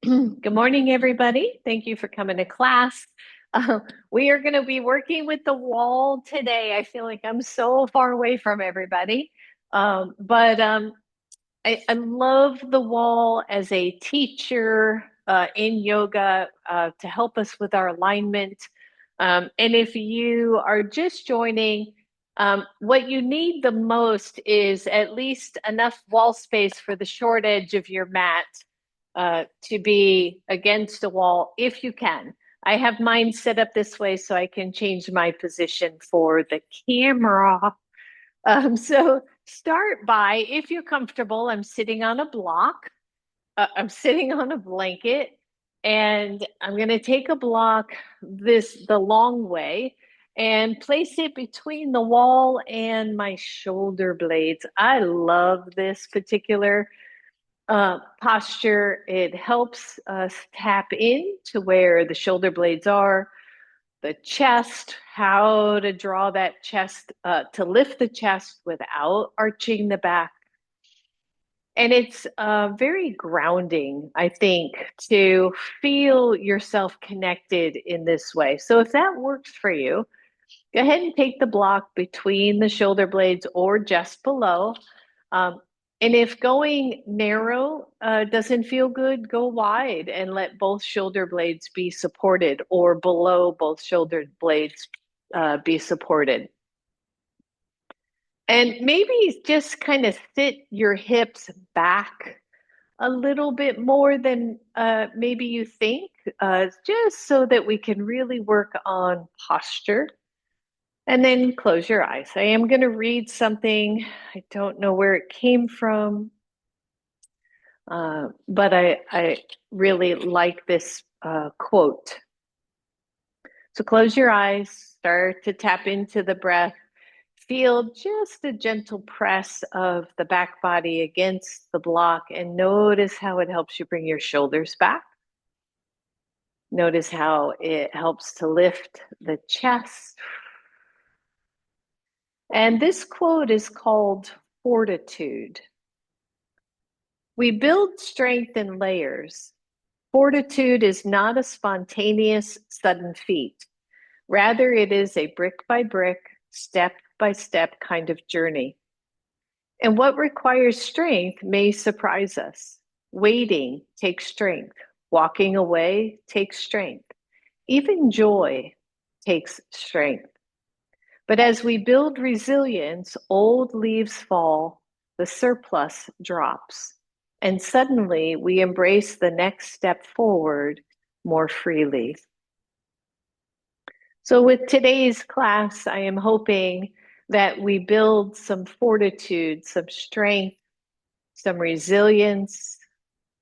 Good morning, everybody. Thank you for coming to class. Uh, we are going to be working with the wall today. I feel like I'm so far away from everybody. But I love the wall as a teacher in yoga to help us with our alignment. And if you are just joining, what you need the most is at least enough wall space for the short edge of your mat to be against a wall if you can. I have mine set up this way so I can change my position for the camera. So start by, if you're comfortable, I'm sitting on a block, I'm sitting on a blanket, and I'm going to take a block the long way and place it between the wall and my shoulder blades. I love this particular posture. It helps us tap in to where the shoulder blades are, the chest, how to draw that chest, to lift the chest without arching the back. And it's very grounding, I think, to feel yourself connected in this way. So if that works for you, go ahead and take the block between the shoulder blades or just below. Um, and if going narrow doesn't feel good, go wide and let both shoulder blades be supported, or below both shoulder blades be supported. And maybe just kind of sit your hips back a little bit more than maybe you think, just so that we can really work on posture. And then close your eyes. I am going to read something. I don't know where it came from, but I really like this quote. So close your eyes, start to tap into the breath. Feel just a gentle press of the back body against the block, and notice how it helps you bring your shoulders back. Notice how it helps to lift the chest. And this quote is called Fortitude. We build strength in layers. Fortitude is not a spontaneous, sudden feat. Rather, it is a brick by brick, step by step kind of journey. And what requires strength may surprise us. Waiting takes strength. Walking away takes strength. Even joy takes strength. But as we build resilience, old leaves fall, the surplus drops, and suddenly we embrace the next step forward more freely. So, with today's class, I am hoping that we build some fortitude, some strength, some resilience,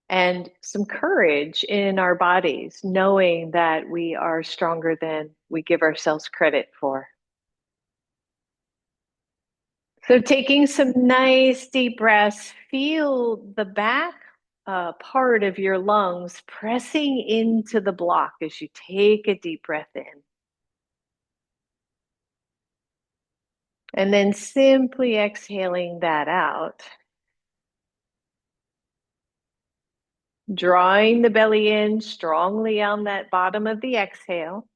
and some courage in our bodies, knowing that we are stronger than we give ourselves credit for. So, taking some nice deep breaths, feel the back part of your lungs pressing into the block as you take a deep breath in. And then simply exhaling that out. Drawing the belly in strongly on that bottom of the exhale.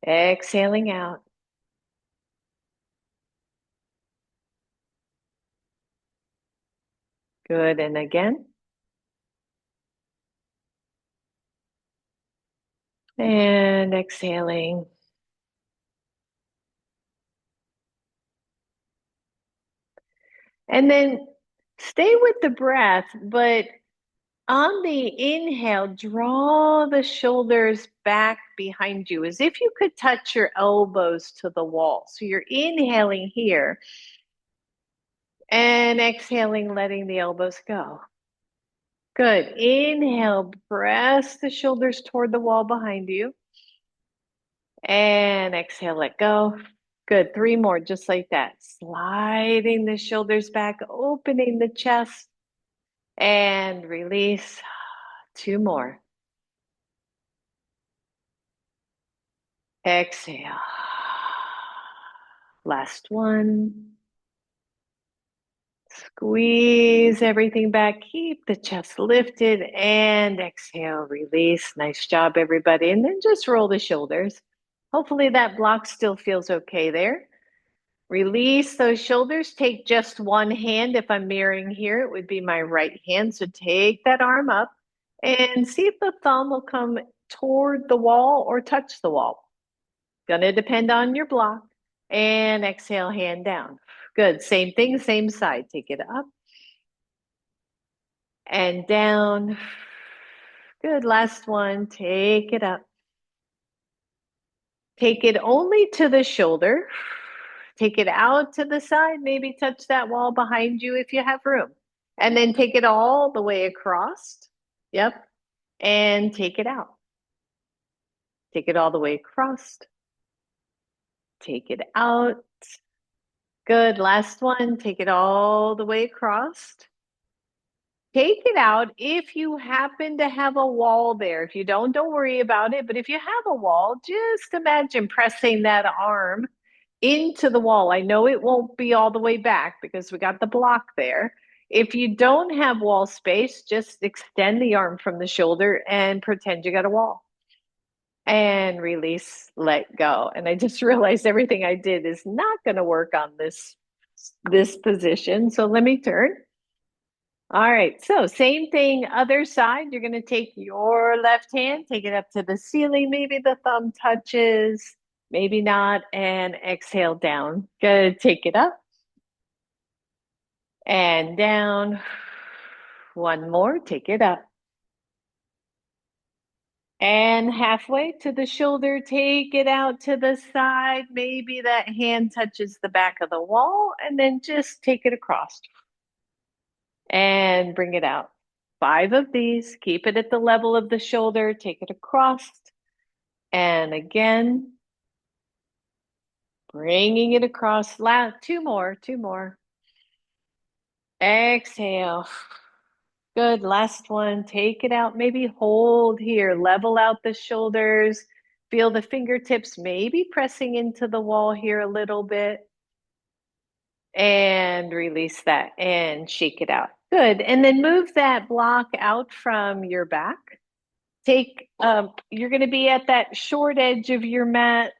Exhaling out. Good. And again. And exhaling. And then stay with the breath, but on the inhale, draw the shoulders back behind you as if you could touch your elbows to the wall. So you're inhaling here and exhaling, letting the elbows go. Good. Inhale, press the shoulders toward the wall behind you. And exhale, let go. Good. Three more, just like that. Sliding the shoulders back, opening the chest, and release. Two more. Exhale. Last one. Squeeze everything back. Keep the chest lifted and exhale, release. Nice job, everybody. And then just roll the shoulders. Hopefully that block still feels okay there. Release those shoulders. Take just one hand. If I'm mirroring here, it would be my right hand. So take that arm up and see if the thumb will come toward the wall or touch the wall. Gonna depend on your block. And exhale, hand down. Good. Same thing, same side. Take it up and down. Good. Last one. Take it up. Take it only to the shoulder. Take it out to the side. Maybe touch that wall behind you if you have room. And then take it all the way across. Yep. And take it out. Take it all the way across. Take it out. Good. Last one. Take it all the way across. Take it out if you happen to have a wall there. If you don't worry about it. But if you have a wall, just imagine pressing that arm into the wall. I know it won't be all the way back because we got the block there. If you don't have wall space, just extend the arm from the shoulder and pretend you got a wall. And release, let go. And I just realized everything I did is not going to work on this position. So let me turn. All right, so same thing, other side. You're going to take your left hand, take it up to the ceiling. Maybe the thumb touches, maybe not, and exhale down. Good, take it up and down. One more, take it up. And halfway to the shoulder, take it out to the side. Maybe that hand touches the back of the wall, and then just take it across. And bring it out. 5 of these. Keep it at the level of the shoulder. Take it across. And again, bringing it across. 2 more, 2 more. Exhale. Good. Last one. Take it out. Maybe hold here. Level out the shoulders. Feel the fingertips maybe pressing into the wall here a little bit. And release that and shake it out. Good. And then move that block out from your back. Take, you're going to be at that short edge of your mat.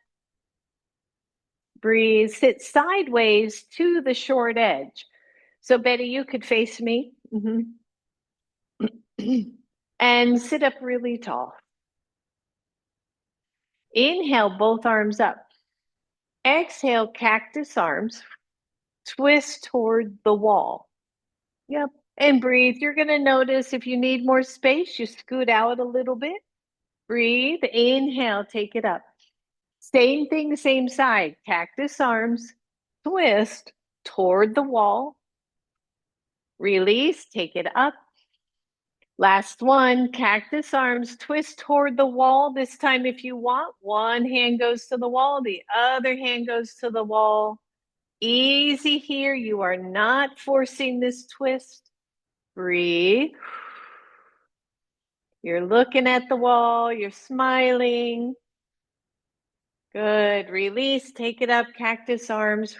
Breathe, sit sideways to the short edge. So Betty, you could face me. And sit up really tall. Inhale, both arms up. Exhale, cactus arms. Twist toward the wall. Yep. And breathe. You're going to notice if you need more space, you scoot out a little bit. Breathe. Inhale, take it up. Same thing, same side. Cactus arms, twist toward the wall. Release, take it up. Last one, cactus arms, twist toward the wall. This time, if you want, one hand goes to the wall, the other hand goes to the wall. Easy here. You are not forcing this twist. Breathe. You're looking at the wall. You're smiling. Good. Release. Take it up. Cactus arms.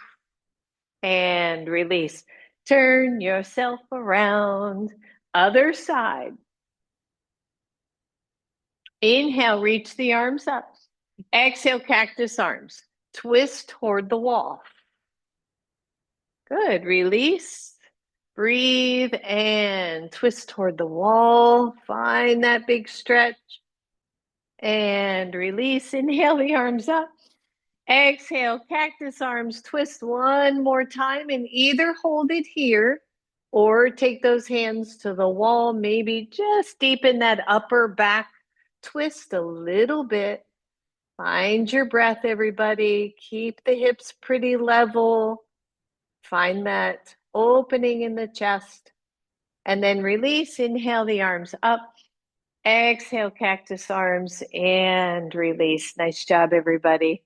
And release. Turn yourself around. Other side. Inhale. Reach the arms up. Exhale. Cactus arms. Twist toward the wall. Good. Release. Breathe and twist toward the wall. Find that big stretch. And release. Inhale the arms up. Exhale, cactus arms. Twist one more time and either hold it here or take those hands to the wall. Maybe just deepen that upper back twist a little bit. Find your breath, everybody. Keep the hips pretty level. Find that opening in the chest. And then release. Inhale the arms up. Exhale, cactus arms, and release. Nice job, everybody.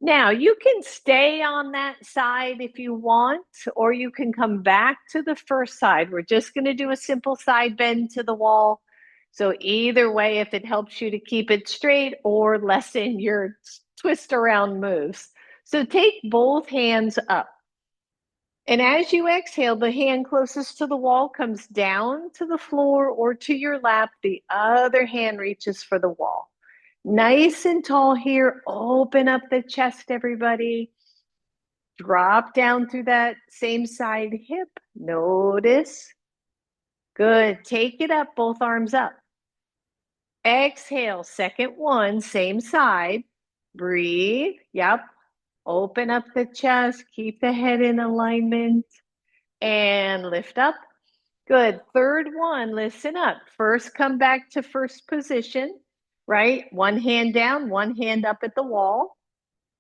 Now, you can stay on that side if you want, or you can come back to the first side. We're just going to do a simple side bend to the wall. So either way, if it helps you to keep it straight or lessen your twist around moves. So take both hands up And as you exhale, the hand closest to the wall comes down to the floor or to your lap. The other hand reaches for the wall. Nice and tall here. Open up the chest, everybody. Drop down through that same side hip. Notice. Good. Take it up, both arms up. Exhale, second one, same side. Breathe. Yep. Open up the chest. Keep the head in alignment. And lift up. Good. Third one, listen up. First, come back to first position, right? One hand down, one hand up at the wall.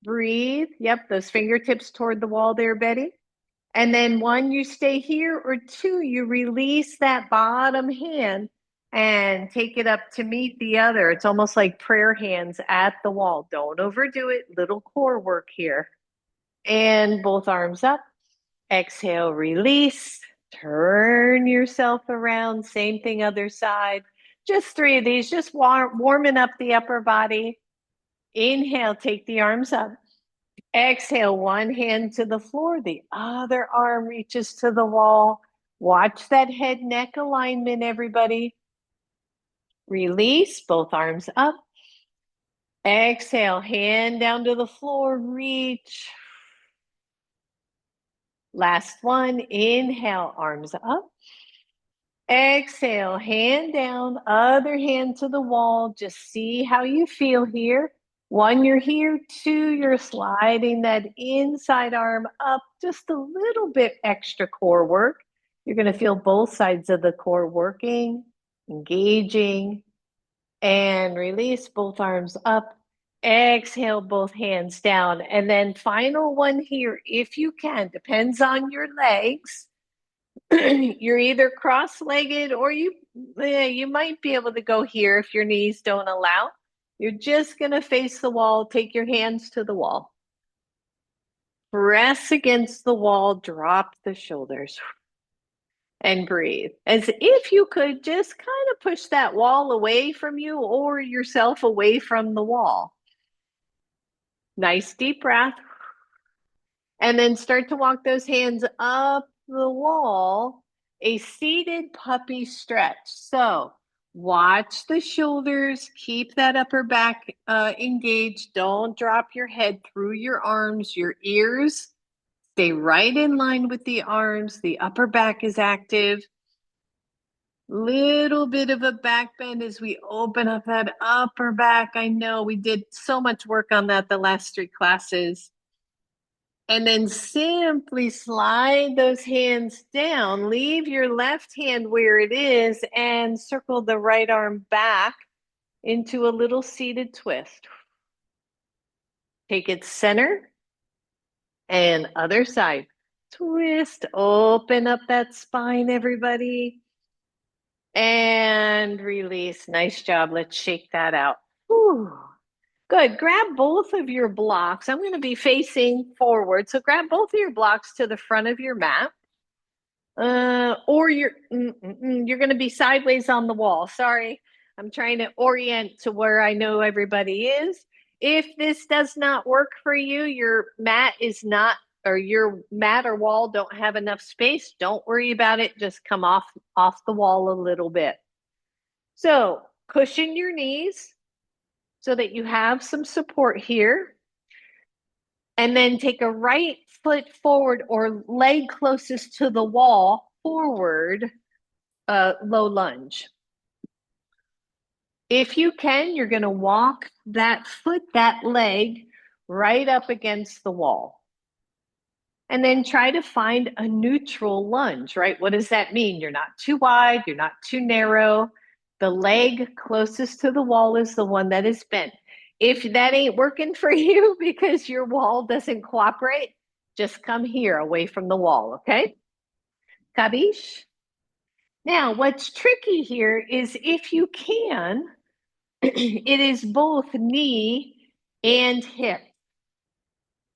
Breathe. Yep, those fingertips toward the wall there, Betty. And then one, you stay here, or two, you release that bottom hand and take it up to meet the other. It's almost like prayer hands at the wall. Don't overdo it. Little core work here. And both arms up. Exhale, release. Turn yourself around. Same thing, other side. Just three of these, just warming up the upper body. Inhale, take the arms up. Exhale, one hand to the floor, the other arm reaches to the wall. Watch that head neck alignment, everybody. Release, both arms up. Exhale, hand down to the floor, reach. Last one, inhale, arms up. Exhale, hand down, other hand to the wall. Just see how you feel here. One, you're here. Two, you're sliding that inside arm up just a little bit extra core work. You're going to feel both sides of the core working, engaging, and release both arms up. Exhale, both hands down. And then final one here, if you can, depends on your legs. You're either cross-legged or you might be able to go here if your knees don't allow. You're just going to face the wall. Take your hands to the wall. Press against the wall. Drop the shoulders. And breathe. As if you could just kind of push that wall away from you or yourself away from the wall. Nice deep breath. And then start to walk those hands up the wall, a seated puppy stretch. So watch the shoulders, keep that upper back engaged. Don't drop your head through your arms, your ears. Stay right in line with the arms. The upper back is active. Little bit of a back bend as we open up that upper back. I know we did so much work on that the last three classes. And then simply slide those hands down. Leave your left hand where it is and circle the right arm back into a little seated twist. Take it center and other side. Twist, open up that spine, everybody. And release. Nice job. Let's shake that out. Whew. Good. Grab both of your blocks. I'm going to be facing forward. So grab both of your blocks to the front of your mat. Or you're going to be sideways on the wall. Sorry. I'm trying to orient to where I know everybody is. If this does not work for you, your mat is not, or your mat or wall don't have enough space, don't worry about it. Just come off the wall a little bit. So cushion your knees so that you have some support here. And then take a right foot forward or leg closest to the wall, forward, low lunge. If you can, you're going to walk that foot, that leg, right up against the wall. And then try to find a neutral lunge, right? What does that mean? You're not too wide, you're not too narrow. The leg closest to the wall is the one that is bent. If that ain't working for you because your wall doesn't cooperate, just come here away from the wall, okay? Kabish? Now, what's tricky here is if you can, it is both knee and hip.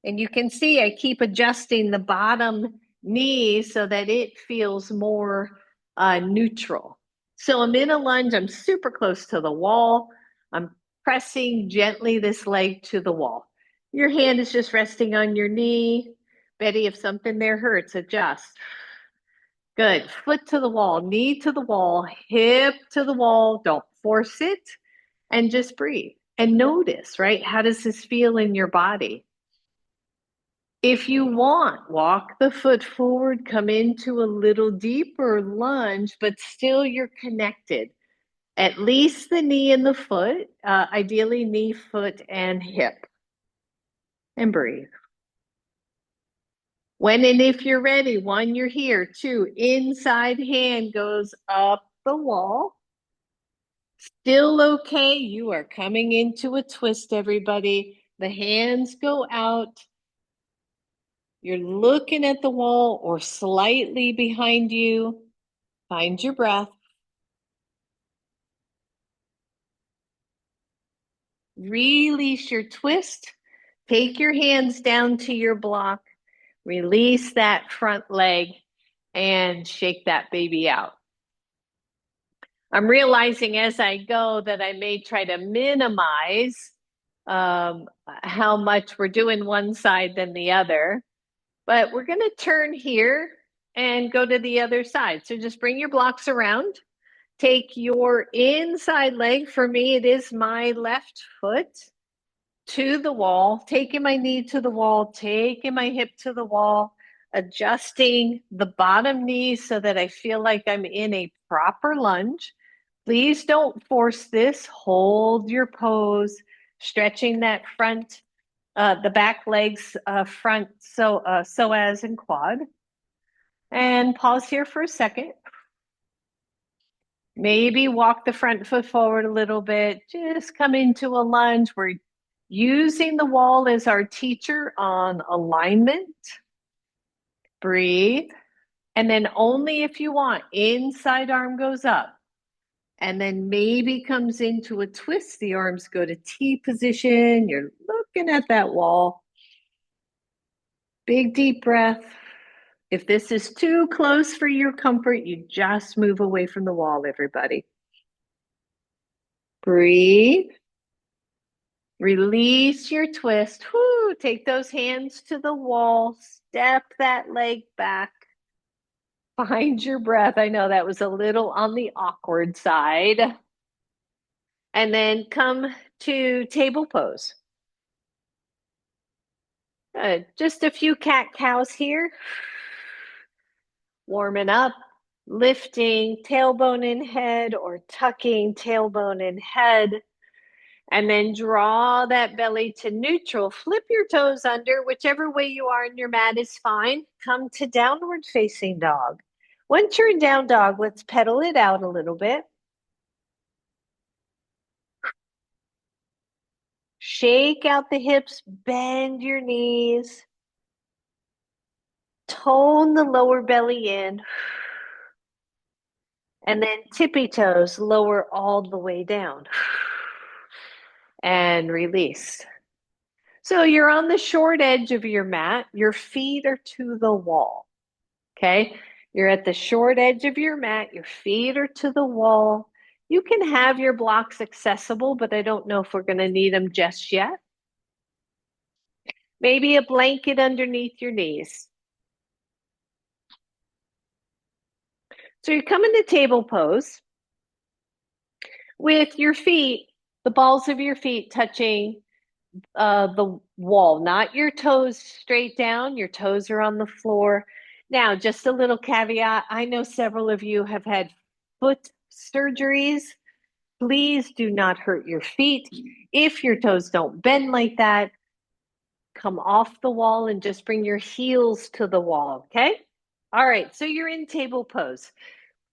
And you can see I keep adjusting the bottom knee so that it feels more neutral. So I'm in a lunge, I'm super close to the wall. I'm pressing gently this leg to the wall. Your hand is just resting on your knee. Betty, if something there hurts, adjust. Good. Foot to the wall, knee to the wall, hip to the wall. Don't force it and just breathe and notice, right? How does this feel in your body? If you want, walk the foot forward, come into a little deeper lunge, but still you're connected. At least the knee and the foot, ideally knee, foot, and hip. And breathe. When and if you're ready, one, you're here. Two, inside hand goes up the wall. Still okay. You are coming into a twist, everybody. The hands go out. You're looking at the wall or slightly behind you. Find your breath. Release your twist. Take your hands down to your block. Release that front leg and shake that baby out. I'm realizing as I go that I may try to minimize how much we're doing one side than the other, but we're going to turn here and go to the other side. So just bring your blocks around. Take your inside leg. For me, it is my left foot to the wall, taking my knee to the wall, taking my hip to the wall, adjusting the bottom knee so that I feel like I'm in a proper lunge. Please don't force this. Hold your pose, stretching that front, the back legs, front, psoas and quad. And pause here for a second. Maybe walk the front foot forward a little bit. Just come into a lunge. We're using the wall as our teacher on alignment. Breathe. And then only if you want, inside arm goes up. And then maybe comes into a twist. The arms go to T position. You're looking at that wall. Big deep breath. If this is too close for your comfort, you just move away from the wall, everybody. Breathe. Release your twist. Whoo, take those hands to the wall. Step that leg back. Find your breath. I know that was a little on the awkward side. And then come to table pose. Good. Just a few cat-cows here. Warming up, lifting tailbone in head or tucking tailbone in head. And then draw that belly to neutral. Flip your toes under. Whichever way you are in your mat is fine. Come to downward facing dog. Once you're in down dog, let's pedal it out a little bit. Shake out the hips, bend your knees. Tone the lower belly in. And then tippy toes, lower all the way down. And release. So you're on the short edge of your mat. Your feet are to the wall. Okay? You're at the short edge of your mat. Your feet are to the wall. You can have your blocks accessible, but I don't know if we're going to need them just yet. Maybe a blanket underneath your knees. So you're coming to table pose with your feet, the balls of your feet touching the wall, not your toes straight down. Your toes are on the floor. Now, just a little caveat. I know several of you have had foot surgeries. Please do not hurt your feet. If your toes don't bend like that, come off the wall and just bring your heels to the wall, okay? All right, so you're in table pose.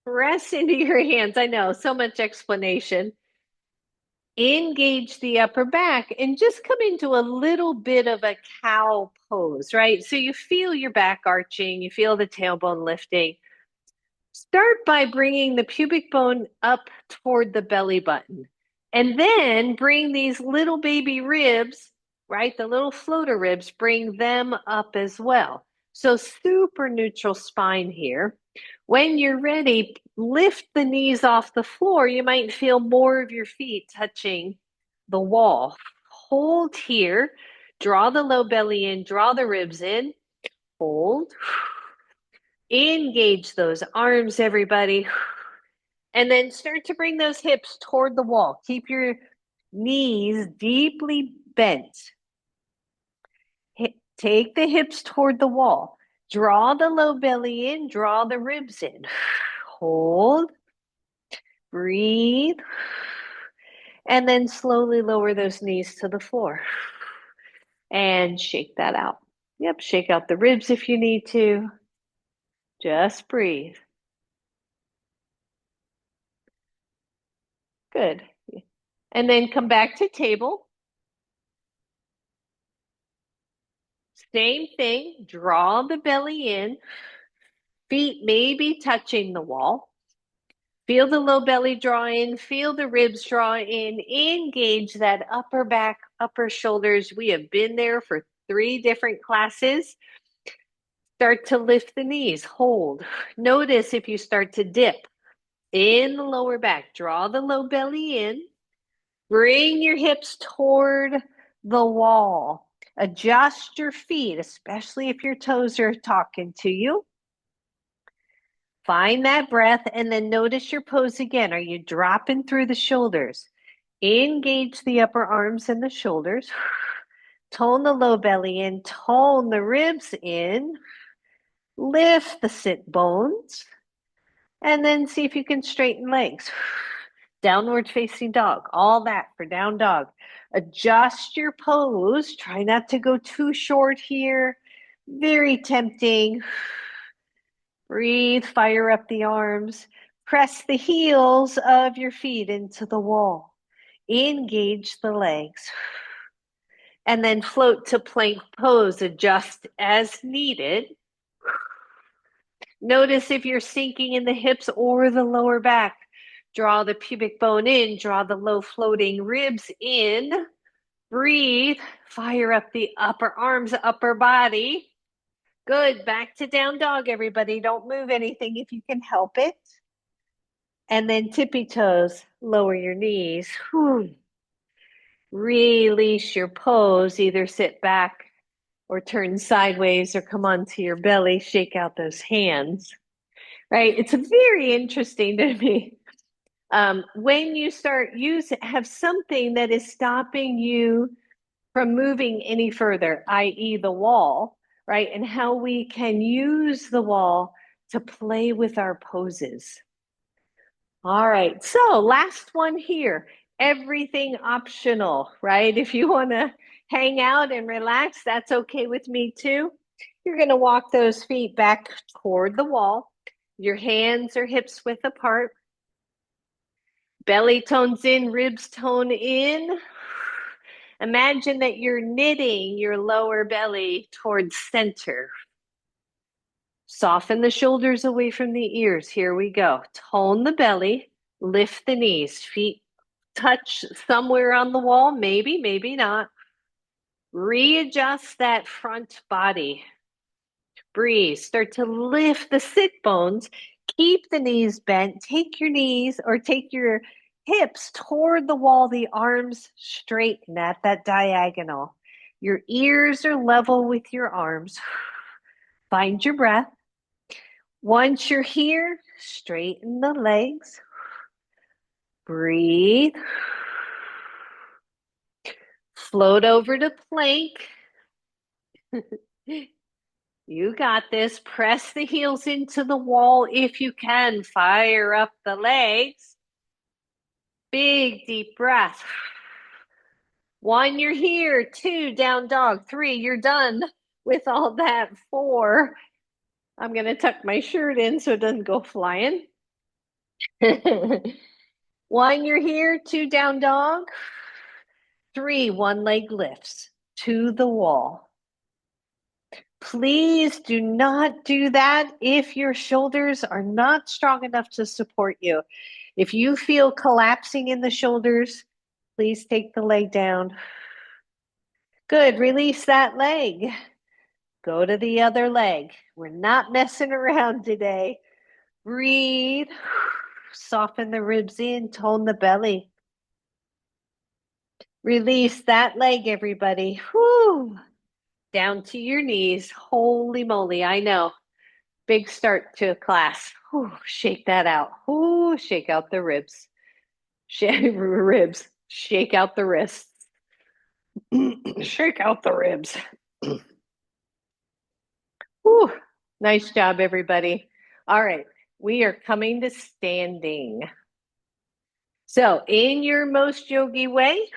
Press into your hands. I know, so much explanation. Engage the upper back and just come into a little bit of a cow pose, right? So you feel your back arching, you feel the tailbone lifting. Start by bringing the pubic bone up toward the belly button. And then bring these little baby ribs, right? The little floater ribs, bring them up as well. So super neutral spine here. When you're ready, lift the knees off the floor. You might feel more of your feet touching the wall. Hold here, draw the low belly in, draw the ribs in. Hold. Engage those arms, everybody. And then start to bring those hips toward the wall. Keep your knees deeply bent. Take the hips toward the wall. Draw the low belly in, draw the ribs in. Hold. Breathe. And then slowly lower those knees to the floor. And shake that out. Yep, shake out the ribs if you need to. Just breathe. Good. And then come back to table. Same thing, draw the belly in. Feet may be touching the wall. Feel the low belly draw in, feel the ribs draw in, engage that upper back, upper shoulders. We have been there for 3 different classes. Start to lift the knees, hold. Notice if you start to dip in the lower back, draw the low belly in, bring your hips toward the wall. Adjust your feet, especially if your toes are talking to you. Find that breath and then notice your pose again. Are you dropping through the shoulders? Engage the upper arms and the shoulders. Tone the low belly in, tone the ribs in. Lift the sit bones. And then see if you can straighten legs. Downward facing dog, all that for down dog. Adjust your pose. Try not to go too short here. Very tempting. Breathe, fire up the arms. Press the heels of your feet into the wall. Engage the legs. And then float to plank pose. Adjust as needed. Notice if you're sinking in the hips or the lower back. Draw the pubic bone in, draw the low floating ribs in. Breathe, fire up the upper arms, upper body. Good, back to down dog, everybody. Don't move anything if you can help it. And then tippy toes, lower your knees. Whew. Release your pose, either sit back or turn sideways or come onto your belly, shake out those hands. Right? It's very interesting to me. When you start have something that is stopping you from moving any further, i.e. the wall, right? And how we can use the wall to play with our poses. All right, so last one here, everything optional, right? If you wanna hang out and relax, that's okay with me too. You're gonna walk those feet back toward the wall. Your hands are hips width apart. Belly tones in, ribs tone in. Imagine that you're knitting your lower belly towards center. Soften the shoulders away from the ears. Here we go. Tone the belly, lift the knees, feet touch somewhere on the wall, maybe, maybe not. Readjust that front body. Breathe. Start to lift the sit bones. Keep the knees bent. Take your knees or take your hips toward the wall, the arms straighten at that diagonal. Your ears are level with your arms. Find your breath. Once you're here, straighten the legs. Breathe. Float over to plank. You got this. Press the heels into the wall if you can. Fire up the legs. Big deep breath. 1, you're here. 2, down dog. 3, you're done with all that. 4, I'm going to tuck my shirt in so it doesn't go flying. 1, you're here. 2, down dog. 3, one leg lifts to the wall. Please do not do that if your shoulders are not strong enough to support you. If you feel collapsing in the shoulders, please take the leg down. Good, release that leg. Go to the other leg. We're not messing around today. Breathe, soften the ribs in, tone the belly. Release that leg, everybody. Whew. down to your knees. Holy moly, I know. Big start to a class. Whew, shake that out. Whew, shake out the ribs. Ribs. Shake out the wrists. Shake out the ribs. Whew, nice job, everybody. All right, we are coming to standing. So, in your most yogi way,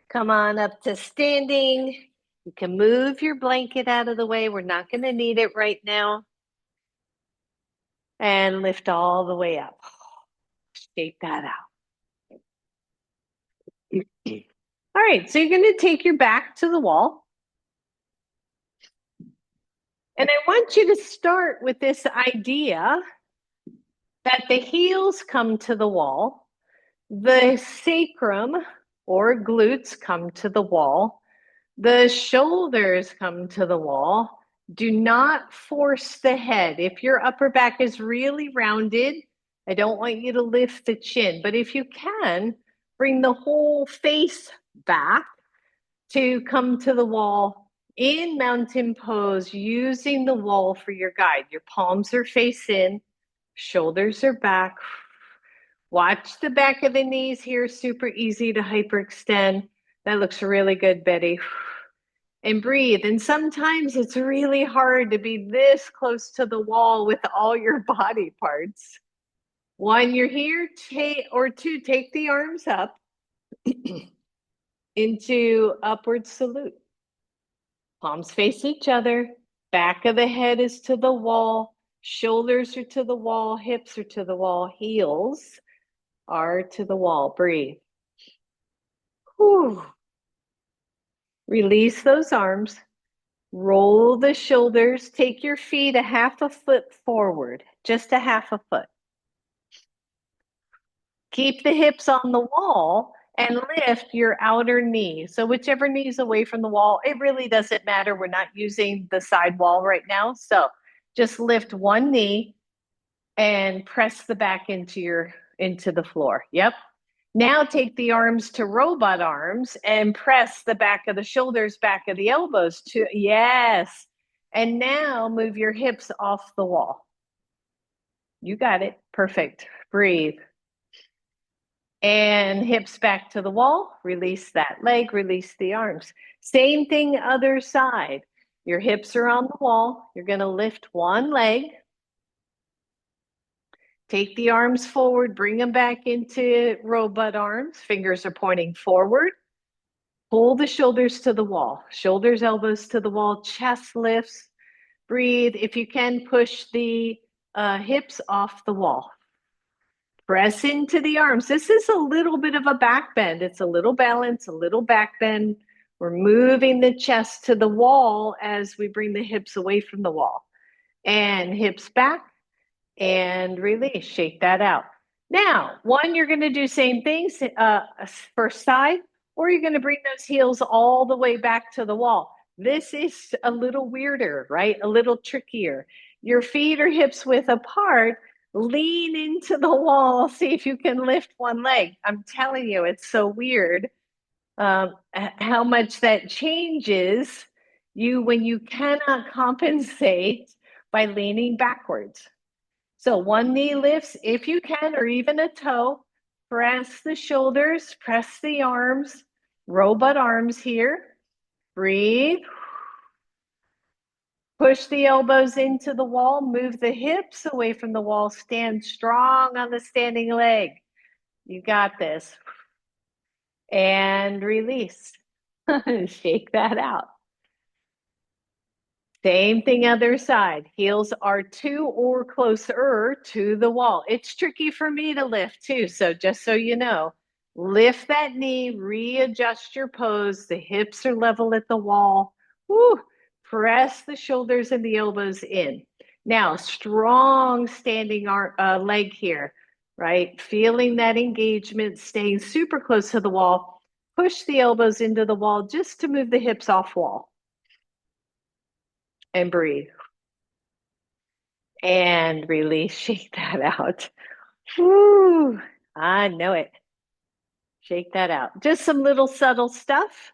come on up to standing. You can move your blanket out of the way. We're not going to need it right now. And lift all the way up. Shake that out. All right, so you're going to take your back to the wall. And I want you to start with this idea that the heels come to the wall, the sacrum or glutes come to the wall, the shoulders come to the wall. Do not force the head. If your upper back is really rounded, I don't want you to lift the chin, but if you can, bring the whole face back to come to the wall in mountain pose, using the wall for your guide. Your palms are face in, shoulders are back. Watch the back of the knees here, super easy to hyperextend. That looks really good, Betty. And breathe. And sometimes it's really hard to be this close to the wall with all your body parts. One, you're here, or two, take the arms up into upward salute. Palms face each other. Back of the head is to the wall. Shoulders are to the wall. Hips are to the wall. Heels are to the wall. Breathe. Whew. Release those arms. Roll the shoulders. Take your feet a half a foot forward, just a half a foot. Keep the hips on the wall and lift your outer knee. So whichever knee is away from the wall, it really doesn't matter. We're not using the side wall right now. So just lift one knee and press the back into the floor. Yep. Now take the arms to robot arms and press the back of the shoulders, back of the elbows to, yes. And now move your hips off the wall. You got it. Perfect. Breathe. And hips back to the wall. Release that leg, release the arms. Same thing, other side. Your hips are on the wall. You're going to lift one leg. Take the arms forward, bring them back into robot arms. Fingers are pointing forward. Pull the shoulders to the wall. Shoulders, elbows to the wall, chest lifts. Breathe. If you can, push the hips off the wall. Press into the arms. This is a little bit of a back bend. It's a little balance, a little back bend. We're moving the chest to the wall as we bring the hips away from the wall. And hips back and release. Shake that out. Now, one, you're going to do same things first side, or you're going to bring those heels all the way back to the wall. This is a little weirder, right? A little trickier. Your feet are hips width apart. Lean into the wall. See if you can lift one leg. I'm telling you, it's so weird how much that changes you when you cannot compensate by leaning backwards. So one knee lifts if you can, or even a toe. Press the shoulders, press the arms, robot arms here. Breathe. Push the elbows into the wall, move the hips away from the wall, stand strong on the standing leg. You got this. And release. Shake that out. Same thing other side. Heels are to or closer to the wall. It's tricky for me to lift too, so just so you know, lift that knee, readjust your pose. The hips are level at the wall. Woo. Press the shoulders and the elbows in. Now, strong standing leg here, right? Feeling that engagement, staying super close to the wall. Push the elbows into the wall just to move the hips off wall. And breathe. And release. Shake that out. Woo! I know it. Shake that out. Just some little subtle stuff.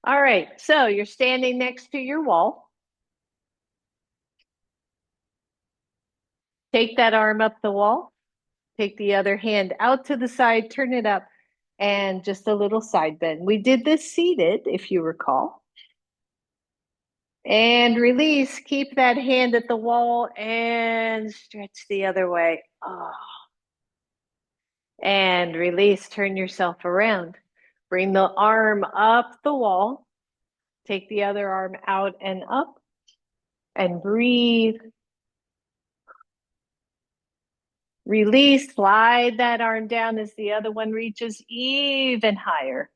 All right, so you're standing next to your wall. Take that arm up the wall. Take the other hand out to the side, turn it up, and just a little side bend. We did this seated, if you recall. And release. Keep that hand at the wall and stretch the other way. Oh. And release. Turn yourself around. Bring the arm up the wall. Take the other arm out and up. And breathe. Release. Slide that arm down as the other one reaches even higher.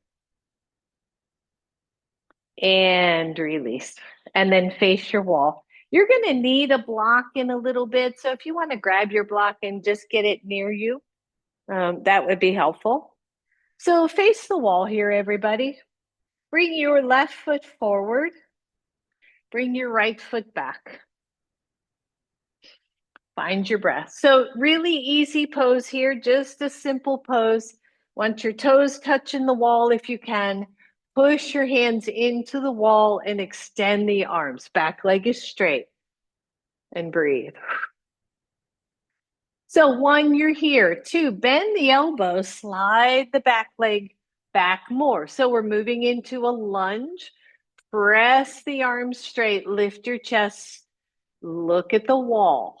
And release. And then face your wall. You're going to need a block in a little bit. So if you want to grab your block and just get it near you, that would be helpful. So face the wall here, everybody. Bring your left foot forward. Bring your right foot back. Find your breath. So really easy pose here, just a simple pose. Want your toes touching the wall if you can. Push your hands into the wall and extend the arms. Back leg is straight. And breathe. So 1, you're here. 2, bend the elbow, slide the back leg back more. So we're moving into a lunge. Press the arms straight, lift your chest, look at the wall.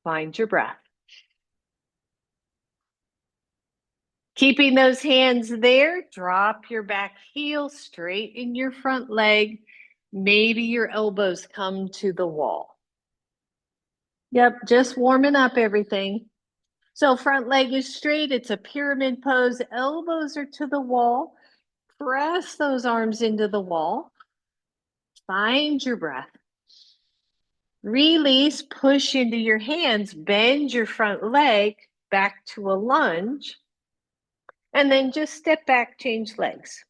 Find your breath. Keeping those hands there, drop your back heel, straighten your front leg. Maybe your elbows come to the wall. Yep, just warming up everything. So front leg is straight. It's a pyramid pose. Elbows are to the wall. Press those arms into the wall. Find your breath. Release, push into your hands. Bend your front leg back to a lunge. And then just step back, change legs.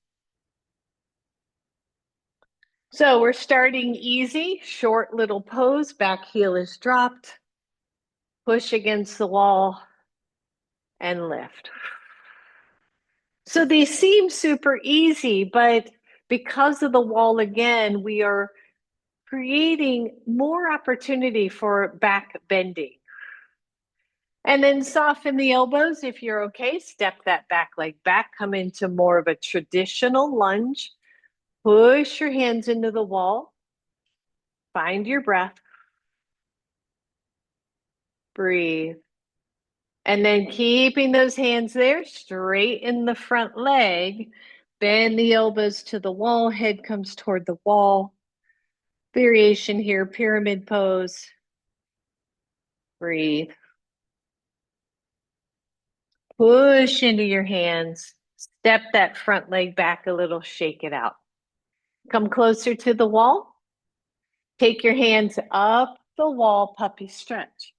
So we're starting easy, short little pose. Back heel is dropped. Push against the wall and lift. So these seem super easy, but because of the wall again, we are creating more opportunity for back bending. And then soften the elbows if you're okay. Step that back leg back, come into more of a traditional lunge. Push your hands into the wall. Find your breath. Breathe. And then keeping those hands there, straighten the front leg. Bend the elbows to the wall, head comes toward the wall. Variation here, pyramid pose. Breathe. Push into your hands. Step that front leg back a little, shake it out. Come closer to the wall. Take your hands up the wall, puppy stretch.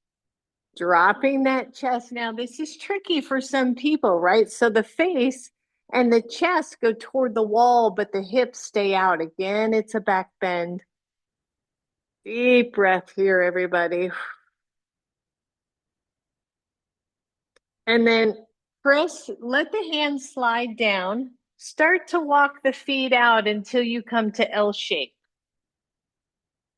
Dropping that chest. Now, this is tricky for some people, right? So the face and the chest go toward the wall, but the hips stay out. Again, it's a back bend. Deep breath here, everybody. And then press, let the hands slide down. Start to walk the feet out until you come to L shape.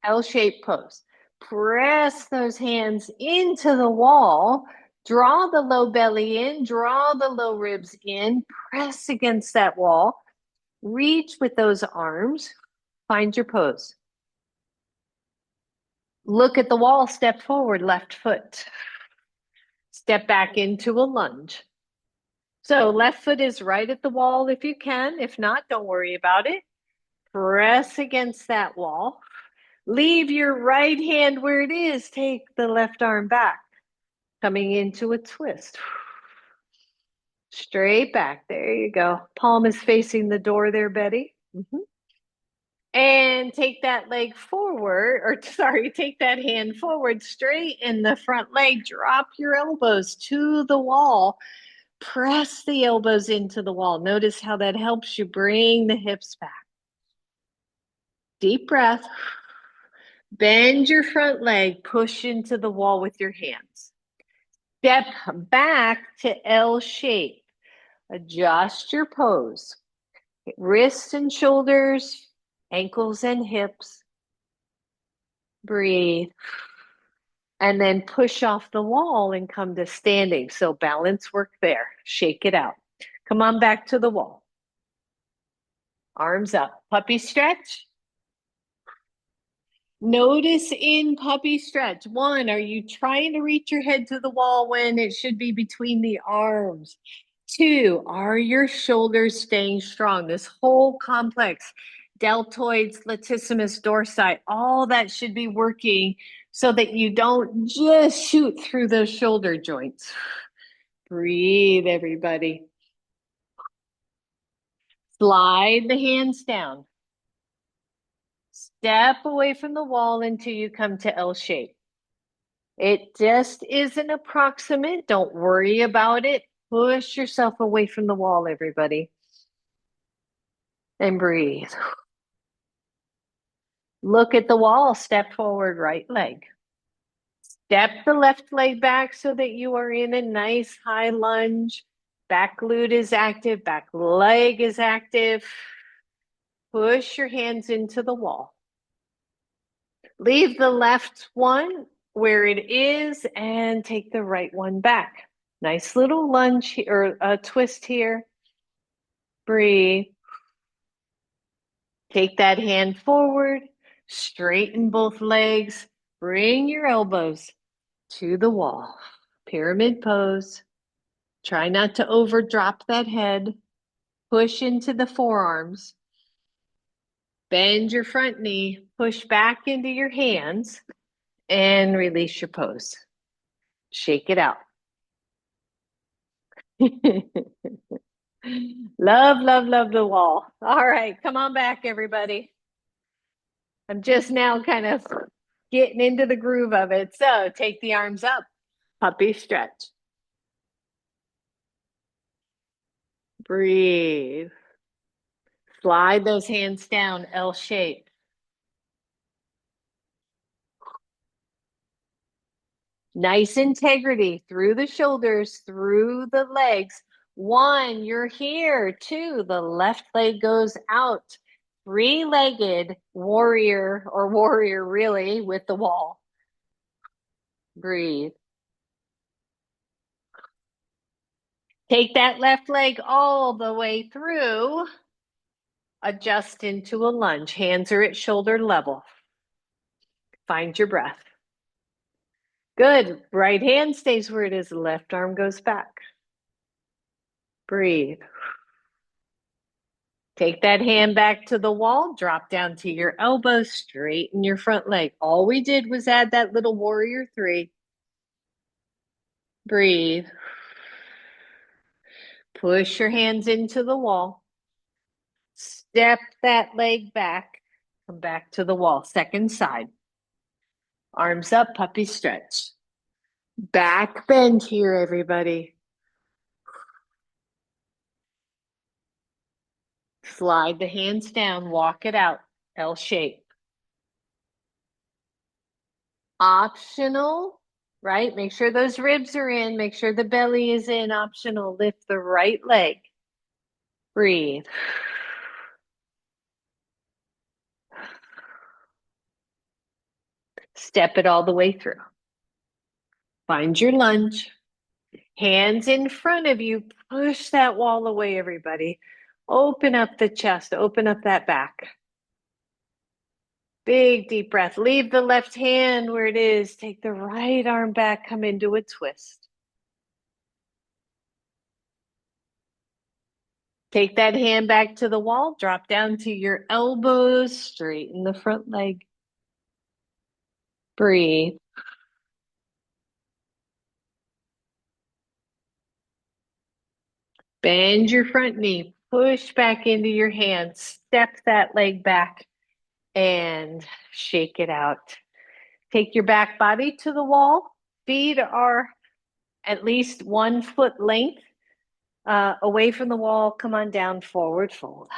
L shape pose. Press those hands into the wall. Draw the low belly in, draw the low ribs in, press against that wall. Reach with those arms. Find your pose. Look at the wall, step forward, left foot. Step back into a lunge. So left foot is right at the wall if you can. If not, don't worry about it. Press against that wall. Leave your right hand where it is. Take the left arm back. Coming into a twist. Straight back. There you go. Palm is facing the door there, Betty. And take that leg forward, or sorry, take that hand forward, straight in the front leg. Drop your elbows to the wall. Press the elbows into the wall. Notice how that helps you bring the hips back. Deep breath. Bend your front leg. Push into the wall with your hands. Step back to L shape. Adjust your pose. Wrists and shoulders, ankles and hips. Breathe. And then push off the wall and come to standing. So balance work there. Shake it out. Come on back to the wall. Arms up. Puppy stretch. Notice in puppy stretch. One, are you trying to reach your head to the wall when it should be between the arms? Two, are your shoulders staying strong? This whole complex, deltoids, latissimus dorsi, all that should be working so that you don't just shoot through those shoulder joints. Breathe, everybody. Slide the hands down. Step away from the wall until you come to L shape. It just is an approximate. Don't worry about it. Push yourself away from the wall, everybody. And breathe. Look at the wall. Step forward, right leg. Step the left leg back so that you are in a nice high lunge. Back glute is active. Back leg is active. Push your hands into the wall. Leave the left one where it is and take the right one back. Nice little lunge or a twist here. Breathe. Take that hand forward, straighten both legs, bring your elbows to the wall. Pyramid pose. Try not to overdrop that head. Push into the forearms. Bend your front knee, push back into your hands, and release your pose. Shake it out. Love, love, love the wall. All right, come on back, everybody. I'm just now kind of getting into the groove of it. So take the arms up, puppy stretch. Breathe. Slide those hands down, L shape. Nice integrity through the shoulders, through the legs. One, you're here. Two, the left leg goes out. Three-legged warrior or warrior really with the wall. Breathe. Take that left leg all the way through. Adjust into a lunge. Hands are at shoulder level. Find your breath. Good. Right hand stays where it is. The left arm goes back. Breathe. Take that hand back to the wall. Drop down to your elbow. Straighten your front leg. All we did was add that little warrior three. Breathe. Push your hands into the wall. Step that leg back. Come back to the wall. Second side. Arms up, puppy stretch. Back bend here, everybody. Slide the hands down, walk it out, L shape. Optional, right? Make sure those ribs are in, make sure the belly is in, optional. Lift the right leg. Breathe. Step it all the way through. Find your lunge. Hands in front of you. Push that wall away, everybody. Open up the chest. Open up that back. Big deep breath. Leave the left hand where it is. Take the right arm back. Come into a twist. Take that hand back to the wall. Drop down to your elbows. Straighten the front leg. Breathe. Bend your front knee. Push back into your hands. Step that leg back and shake it out. Take your back body to the wall. Feet are at least 1 foot length away from the wall. Come on down, forward fold.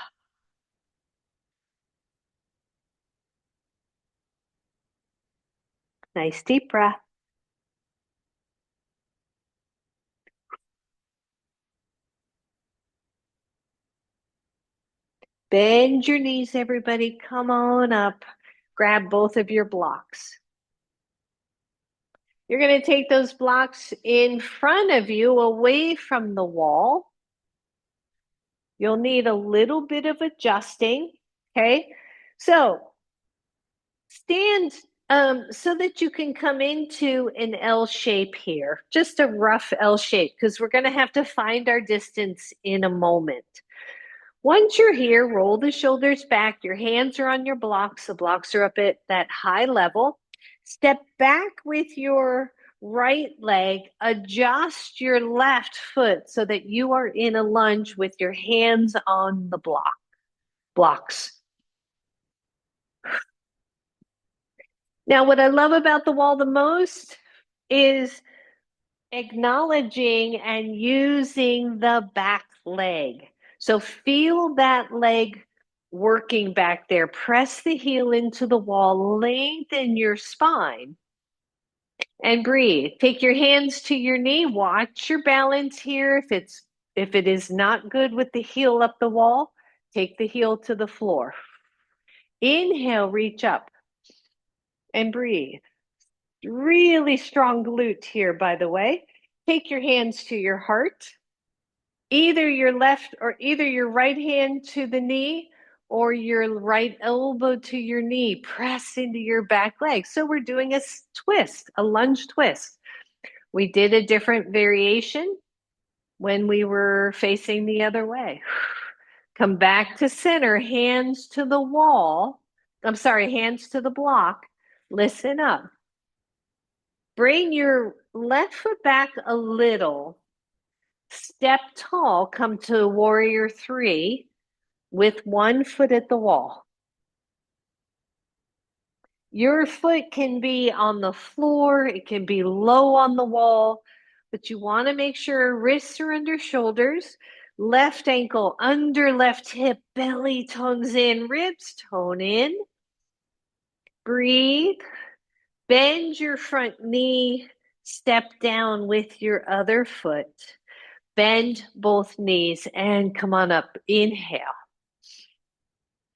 Nice deep breath. Bend your knees, everybody. Come on up. Grab both of your blocks. You're going to take those blocks in front of you, away from the wall. You'll need a little bit of adjusting, okay? So stand so that you can come into an L shape here, just a rough L shape, because we're going to have to find our distance in a moment. Once you're here, roll the shoulders back. Your hands are on your blocks. The blocks are up at that high level. Step back with your right leg. Adjust your left foot so that you are in a lunge with your hands on the blocks. Now, what I love about the wall the most is acknowledging and using the back leg. So feel that leg working back there. Press the heel into the wall, lengthen your spine, and breathe. Take your hands to your knee. Watch your balance here. If it is not good with the heel up the wall, take the heel to the floor. Inhale, reach up and breathe. Really strong glute here, by the way. Take your hands to your heart. Either your right hand to the knee or your right elbow to your knee. Press into your back leg. So we're doing a twist, a lunge twist. We did a different variation when we were facing the other way. Come back to center, hands to the wall. I'm sorry, hands to the block. Listen up. Bring your left foot back a little. Step tall, come to warrior 3 with one foot at the wall. Your foot can be on the floor, it can be low on the wall, but you want to make sure wrists are under shoulders, left ankle under left hip, belly tones in, ribs tone in. Breathe. Bend your front knee, step down with your other foot. Bend both knees and come on up. Inhale.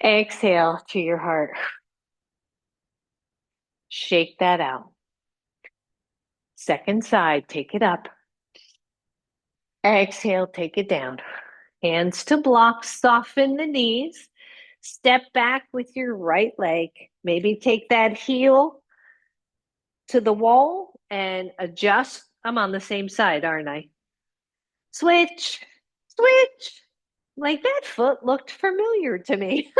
Exhale to your heart. Shake that out. Second side, take it up. Exhale, take it down. Hands to blocks, soften the knees. Step back with your right leg. Maybe take that heel to the wall and adjust. I'm on the same side, aren't I? Switch, switch. Like that foot looked familiar to me.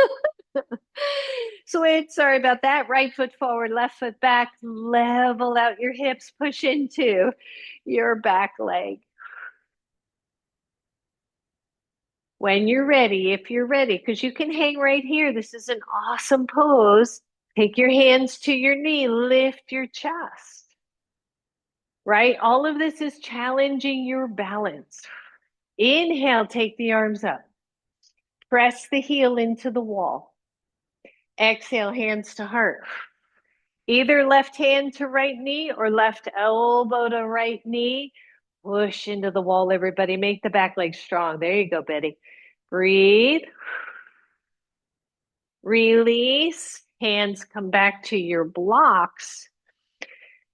Switch, sorry about that. Right foot forward, left foot back. Level out your hips, push into your back leg. When you're ready, if you're ready, because you can hang right here. This is an awesome pose. Take your hands to your knee, lift your chest. Right? All of this is challenging your balance. Inhale, take the arms up. Press the heel into the wall. Exhale, hands to heart. Either left hand to right knee or left elbow to right knee. Push into the wall, everybody. Make the back leg strong. There you go, Betty. Breathe. Release. Hands come back to your blocks.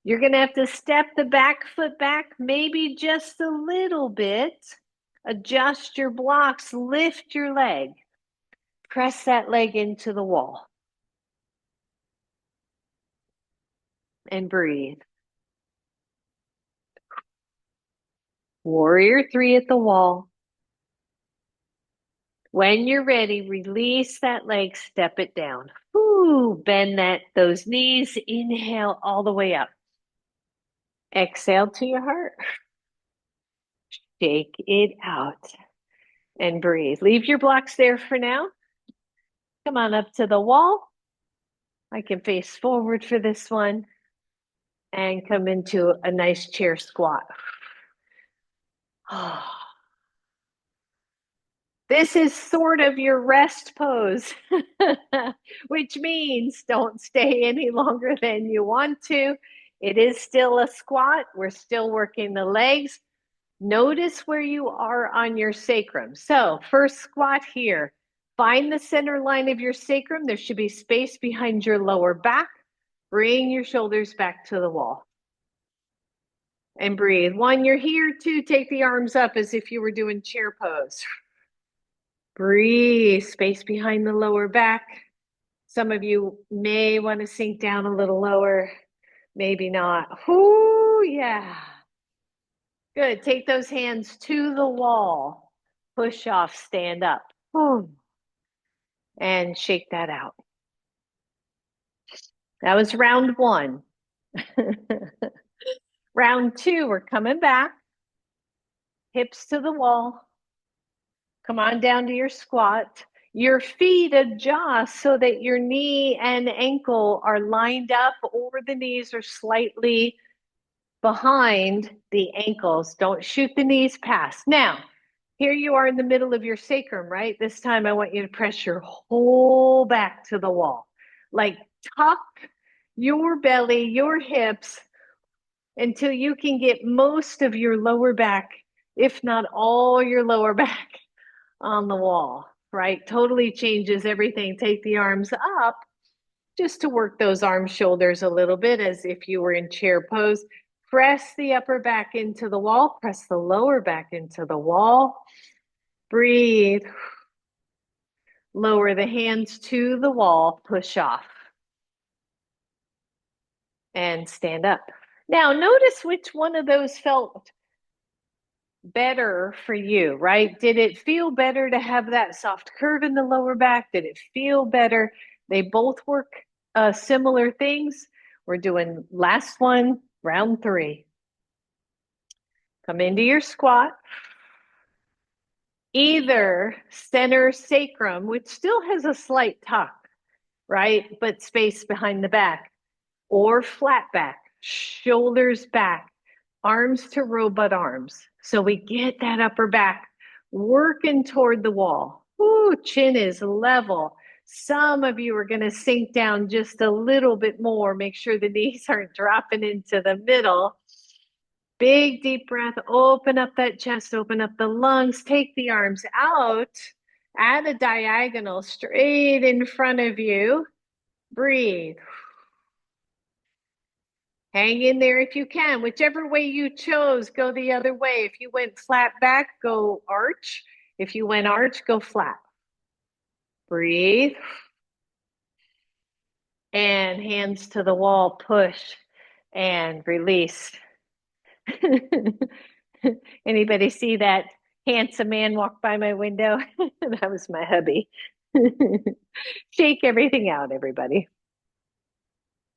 You're going to have to step the back foot back, maybe just a little bit. Adjust your blocks. Lift your leg. Press that leg into the wall. And breathe. Warrior 3 at the wall. When you're ready, release that leg, step it down. Ooh, bend those knees. Inhale all the way up. Exhale to your heart. Shake it out and breathe. Leave your blocks there for now. Come on up to the wall. I can face forward for this one and come into a nice chair squat. This is sort of your rest pose, which means don't stay any longer than you want to. It is still a squat. We're still working the legs. Notice where you are on your sacrum. So first squat here, Find the center line of your sacrum. There should be space behind your lower back. Bring your shoulders back to the wall. And breathe. One, you're here. Two, take the arms up as if you were doing chair pose. Breathe. Space behind the lower back. Some of you may want to sink down a little lower. Maybe not. Whoo, yeah. Good. Take those hands to the wall. Push off, stand up. And shake that out. That was round one. Round two, we're coming back. Hips to the wall. Come on down to your squat. Your feet adjust so that your knee and ankle are lined up, or the knees are slightly behind the ankles. Don't shoot the knees past. Now, here you are in the middle of your sacrum, right? This time I want you to press your whole back to the wall. Like tuck your belly, your hips, until you can get most of your lower back, if not all your lower back, on the wall, right? Totally changes everything. Take the arms up just to work those arms, shoulders a little bit as if you were in chair pose. Press the upper back into the wall. Press the lower back into the wall. Breathe. Lower the hands to the wall. Push off. And stand up. Now, notice which one of those felt better for you, right? Did it feel better to have that soft curve in the lower back? Did it feel better? They both work similar things. We're doing last one, round three. Come into your squat. Either center sacrum, which still has a slight tuck, right? But space behind the back, or flat back, shoulders back, arms to robot arms. So we get that upper back working toward the wall. Ooh, chin is level. Some of you are going to sink down just a little bit more. Make sure the knees aren't dropping into the middle. Big deep breath. Open up that chest, open up the lungs. Take the arms out at a diagonal straight in front of you. Breathe. Hang in there if you can. Whichever way you chose, go the other way. If you went flat back, go arch. If you went arch, go flat. Breathe. And hands to the wall, push and release. Anybody see that handsome man walk by my window? That was my hubby. Shake everything out, everybody.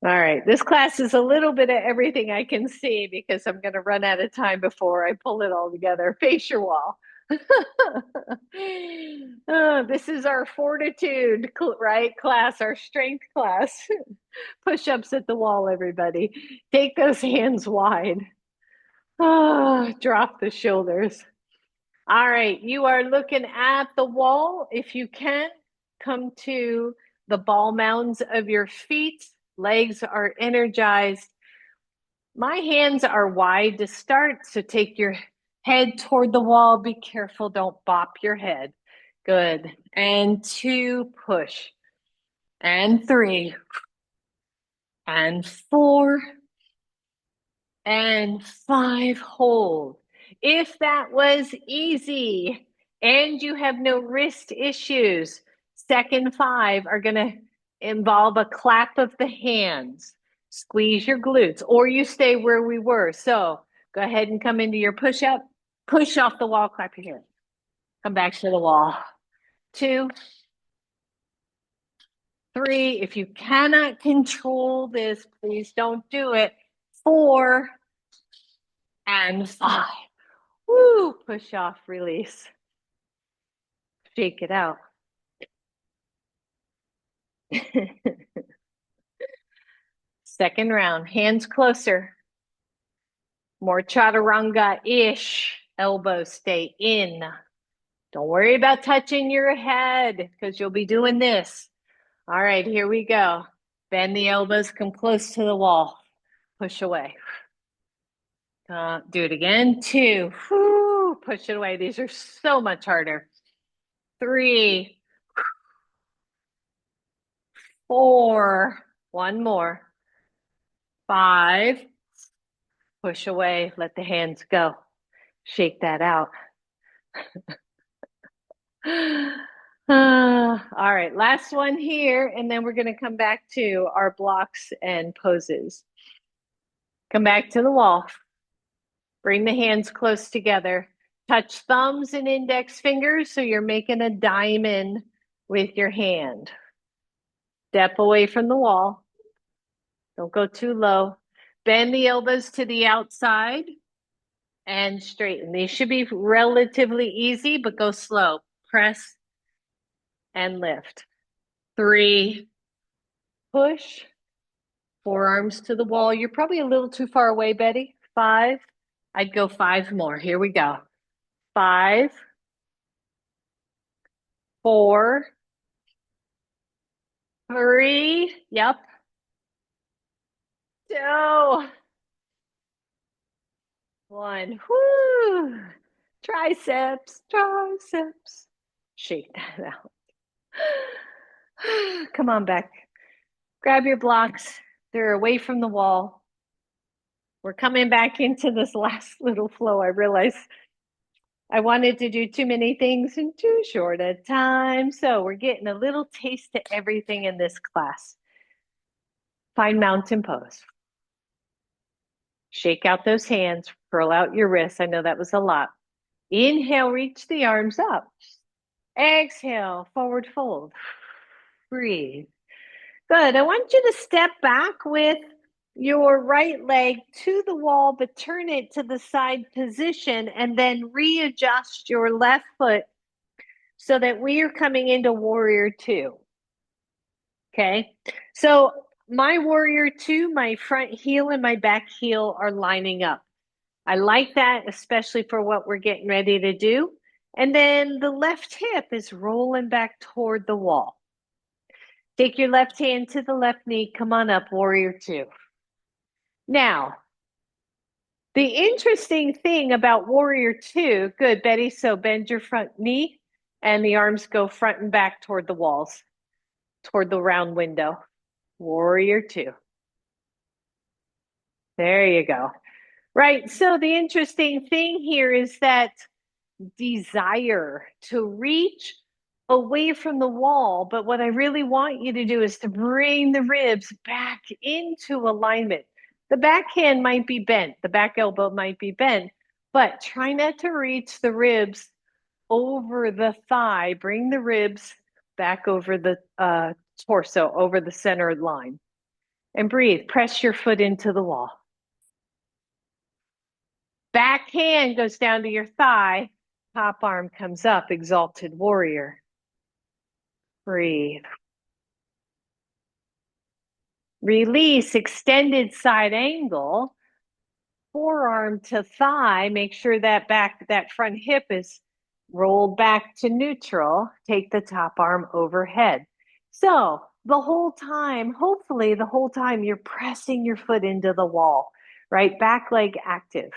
All right, this class is a little bit of everything I can see because I'm going to run out of time before I pull it all together. Face your wall. This is our fortitude, right, class, our strength class. Push-ups at the wall, everybody. Take those hands wide. Drop the shoulders. All right, you are looking at the wall. If you can, come to the ball mounds of your feet. Legs are energized. My hands are wide to start, so take your head toward the wall. Be careful, don't bop your head. Good. And two, push. And three. And four. And five, hold. If that was easy and you have no wrist issues, second five are going to involve a clap of the hands. Squeeze your glutes, or you stay where we were. So go ahead and come into your push up, push off the wall, clap your hands. Come back to the wall. Two, three. If you cannot control this, please don't do it. Four and five. Woo, push off, release. Shake it out. Second round, hands closer. More chaturanga-ish. Elbows stay in. Don't worry about touching your head because you'll be doing this. All right, here we go. Bend the elbows, come close to the wall. Push away. Do it again. Two. Whoo, push it away. These are so much harder. Three. 4, one more, 5, push away, let the hands go. Shake that out. All right, last one here, and then we're going to come back to our blocks and poses. Come back to the wall. Bring the hands close together. Touch thumbs and index fingers so you're making a diamond with your hand. Step away from the wall. Don't go too low. Bend the elbows to the outside and straighten. These should be relatively easy, but go slow. Press and lift. 3, push. Forearms to the wall. You're probably a little too far away, Betty. 5. I'd go 5 more. Here we go. 5, 4, 3. Yep. 2, 1. Whoo! Triceps, triceps. Shake that out. Come on back. Grab your blocks. They're away from the wall. We're coming back into this last little flow. I realize I wanted to do too many things in too short a time. So we're getting a little taste of everything in this class. Find mountain pose. Shake out those hands, curl out your wrists. I know that was a lot. Inhale, reach the arms up. Exhale, forward fold. Breathe. Good. I want you to step back with your right leg to the wall, but turn it to the side position and then readjust your left foot so that we are coming into warrior 2. Okay. So my warrior 2, my front heel and my back heel are lining up. I like that, especially for what we're getting ready to do. And then the left hip is rolling back toward the wall. Take your left hand to the left knee. Come on up, warrior 2. Now, the interesting thing about warrior 2, good, Betty. So bend your front knee and the arms go front and back toward the walls, toward the round window. Warrior 2. There you go. Right. So the interesting thing here is that desire to reach away from the wall. But what I really want you to do is to bring the ribs back into alignment. The backhand might be bent, the back elbow might be bent, but try not to reach the ribs over the thigh. Bring the ribs back over the torso, over the center line. And breathe. Press your foot into the wall. Back hand goes down to your thigh. Top arm comes up, exalted warrior. Breathe. Release, extended side angle. Forearm to thigh. Make sure that front hip is rolled back to neutral. Take the top arm overhead. So the whole time, hopefully the whole time, you're pressing your foot into the wall, right? Back leg active.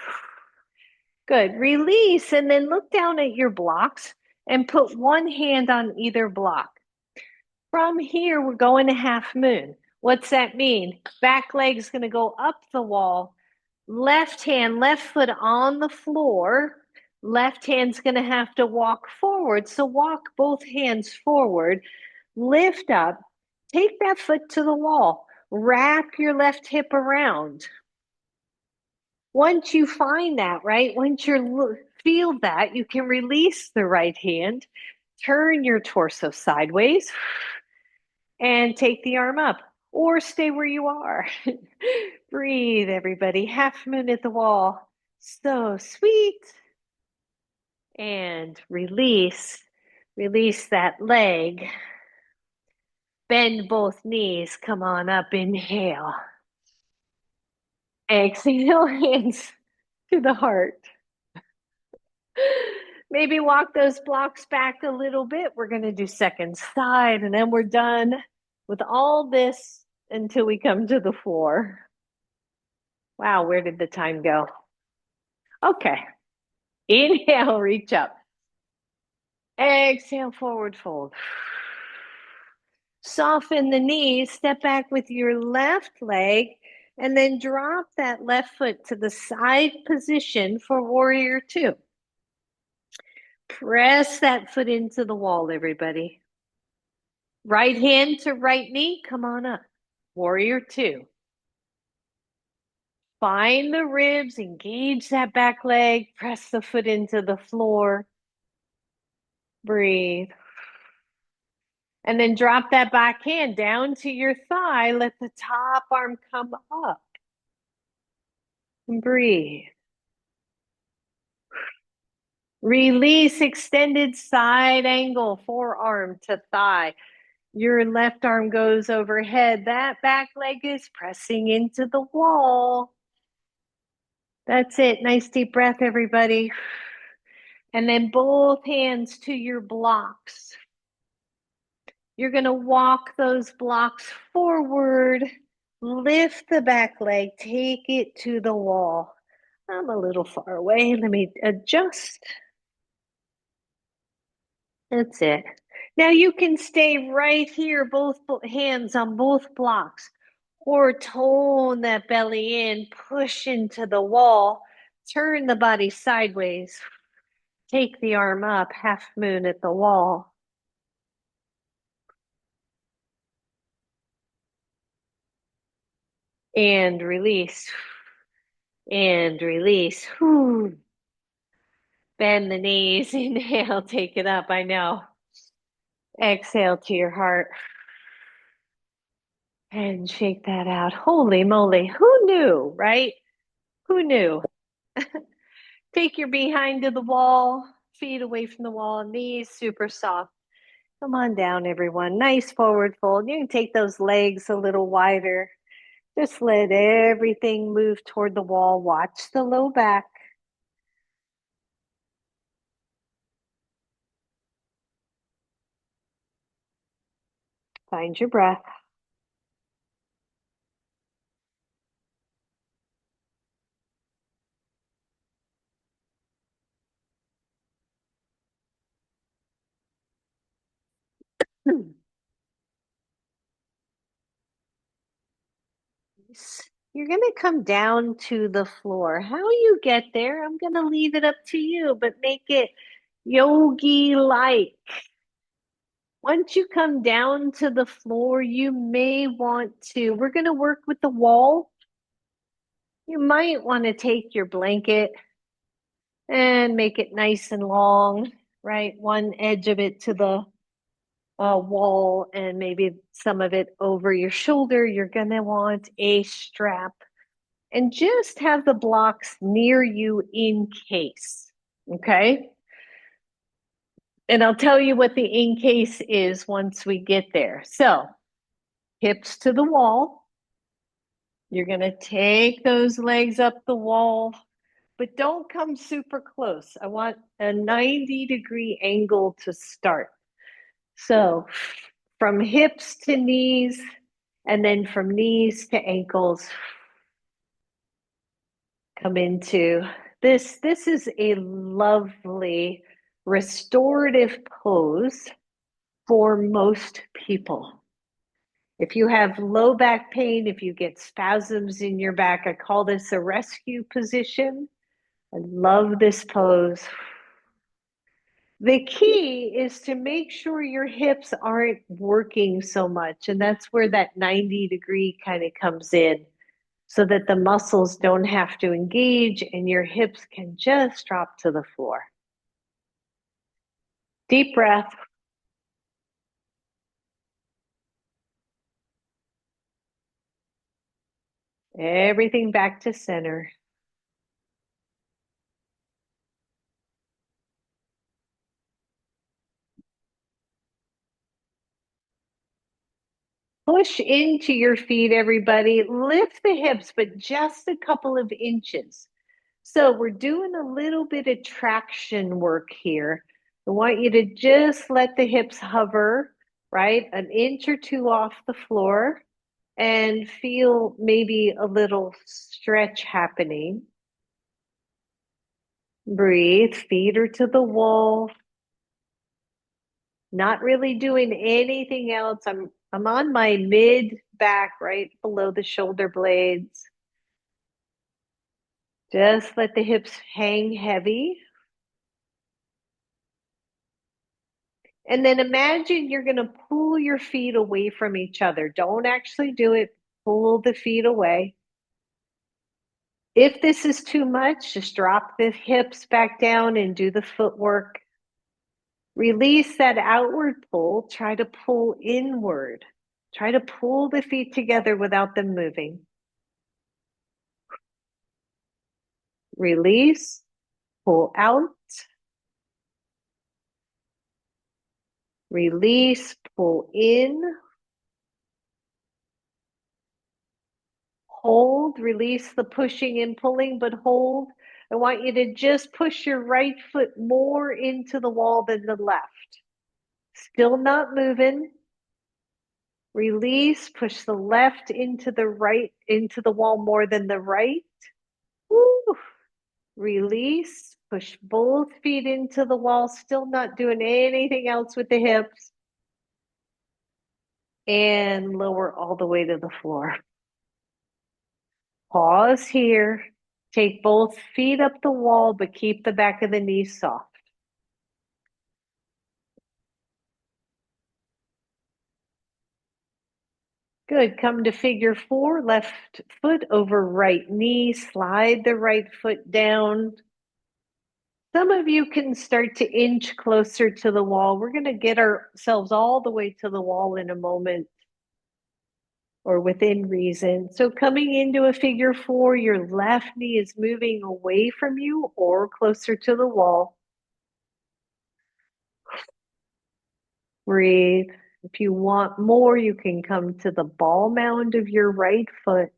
Good. Release and then look down at your blocks and put one hand on either block. From here, we're going to half moon. What's that mean? Back leg's going to go up the wall. Left hand, left foot on the floor. Left hand's going to have to walk forward. So walk both hands forward. Lift up. Take that foot to the wall. Wrap your left hip around. Once you find that, right? Once you feel that, you can release the right hand. Turn your torso sideways and take the arm up or stay where you are. Breathe, everybody. Half moon at the wall. So sweet. And release. Release that leg. Bend both knees. Come on up. Inhale. Exhale, hands to the heart. Maybe walk those blocks back a little bit. We're going to do second side, and then we're done with all this until we come to the floor. Wow, where did the time go? Okay. Inhale, reach up. Exhale, forward fold. Soften the knees, step back with your left leg, and then drop that left foot to the side position for warrior two. Press that foot into the wall, everybody. Right hand to right knee, come on up. Warrior two. Find the ribs, engage that back leg, press the foot into the floor. Breathe. And then drop that back hand down to your thigh. Let the top arm come up. And breathe. Release, extended side angle, forearm to thigh. Your left arm goes overhead. That back leg is pressing into the wall. That's it. Nice deep breath, everybody. And then both hands to your blocks. You're going to walk those blocks forward. Lift the back leg. Take it to the wall. I'm a little far away. Let me adjust. That's it. Now you can stay right here, both hands on both blocks, or tone that belly in, push into the wall, turn the body sideways, take the arm up, half moon at the wall. And release. And release. Whew. Bend the knees. Inhale, take it up. I know. Exhale to your heart. And shake that out. Holy moly. Who knew, right? Who knew? Take your behind to the wall, feet away from the wall, knees super soft. Come on down, everyone. Nice forward fold. You can take those legs a little wider. Just let everything move toward the wall. Watch the low back. Find your breath. You're going to come down to the floor. How you get there, I'm going to leave it up to you, but make it yogi-like. Once you come down to the floor, you may want to, we're going to work with the wall. You might want to take your blanket and make it nice and long, right? One edge of it to the wall and maybe some of it over your shoulder. You're going to want a strap and just have the blocks near you in case, okay? And I'll tell you what the in case is once we get there. So, hips to the wall. You're going to take those legs up the wall, but don't come super close. I want a 90-degree angle to start. So, from hips to knees, and then from knees to ankles, come into this. This is a lovely restorative pose for most people. If you have low back pain, if you get spasms in your back, I call this a rescue position. I love this pose. The key is to make sure your hips aren't working so much. And that's where that 90-degree kind of comes in, so that the muscles don't have to engage and your hips can just drop to the floor. Deep breath. Everything back to center. Push into your feet, everybody. Lift the hips, but just a couple of inches. So we're doing a little bit of traction work here. I want you to just let the hips hover, right? An inch or two off the floor and feel maybe a little stretch happening. Breathe, feet are to the wall. Not really doing anything else. I'm on my mid back, right below the shoulder blades. Just let the hips hang heavy. And then imagine you're going to pull your feet away from each other. Don't actually do it. Pull the feet away. If this is too much, just drop the hips back down and do the footwork. Release that outward pull. Try to pull inward. Try to pull the feet together without them moving. Release, pull out. Release, pull in. Hold, release the pushing and pulling, but hold. I want you to just push your right foot more into the wall than the left. Still not moving. Release, push the left into the right, into the wall more than the right. Woo. Release, push both feet into the wall, still not doing anything else with the hips. And lower all the way to the floor. Pause here. Take both feet up the wall, but keep the back of the knees soft. Good. Come to figure four, left foot over right knee. Slide the right foot down. Some of you can start to inch closer to the wall. We're going to get ourselves all the way to the wall in a moment or within reason. So coming into a figure four, your left knee is moving away from you or closer to the wall. Breathe. If you want more, you can come to the ball mound of your right foot.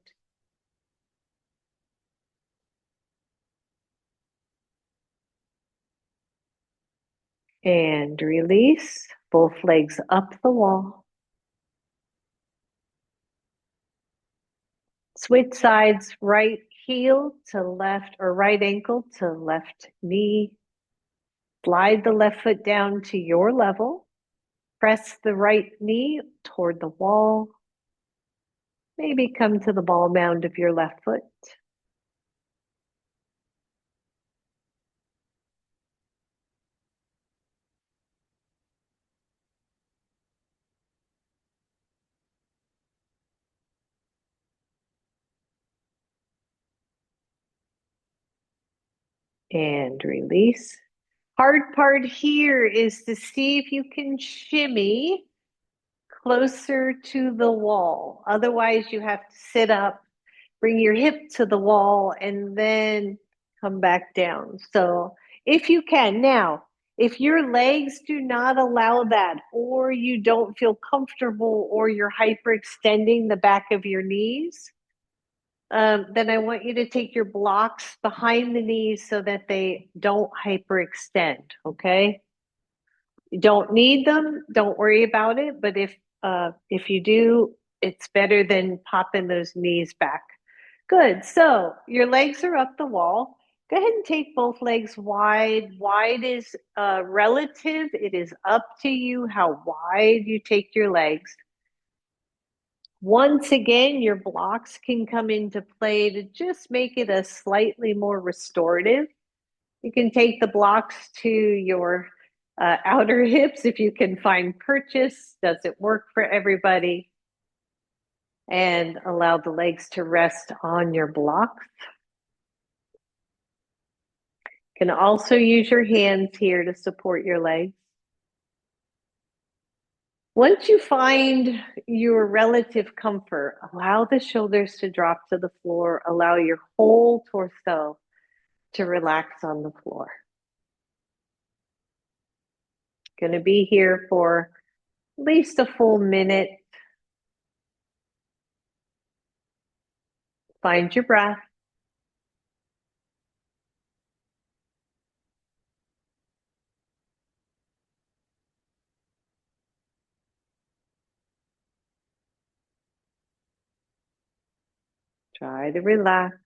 And release. Both legs up the wall. Switch sides, right heel to left or right ankle to left knee. Slide the left foot down to your level. Press the right knee toward the wall. Maybe come to the ball mound of your left foot. And release. Hard part here is to see if you can shimmy closer to the wall. Otherwise, you have to sit up, bring your hip to the wall, and then come back down. So if you can. Now, if your legs do not allow that, or you don't feel comfortable, or you're hyperextending the back of your knees, then I want you to take your blocks behind the knees so that they don't hyperextend, okay? You don't need them, don't worry about it, but if you do, it's better than popping those knees back. Good. So your legs are up the wall. Go ahead and take both legs wide. Wide is relative. It is up to you how wide you take your legs. Once again, your blocks can come into play to just make it a slightly more restorative. You can take the blocks to your outer hips if you can find purchase. Doesn't work for everybody. And allow the legs to rest on your blocks. Can also use your hands here to support your legs. Once you find your relative comfort, allow the shoulders to drop to the floor. Allow your whole torso to relax on the floor. Going to be here for at least a full minute. Find your breath. Try to relax.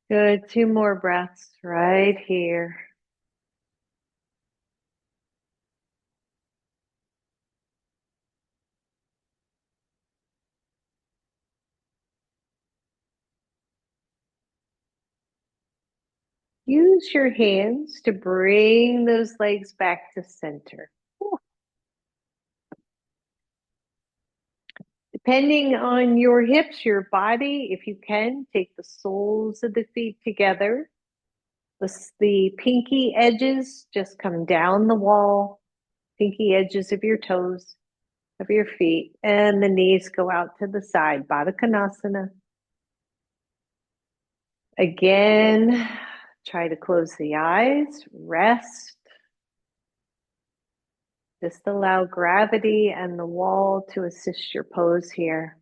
Good. Two more breaths right here. Use your hands to bring those legs back to center. Depending on your hips, your body, if you can, take the soles of the feet together. The pinky edges just come down the wall, pinky edges of your toes, of your feet, and the knees go out to the side, Baddha Konasana. Again, try to close the eyes, rest. Just allow gravity and the wall to assist your pose here.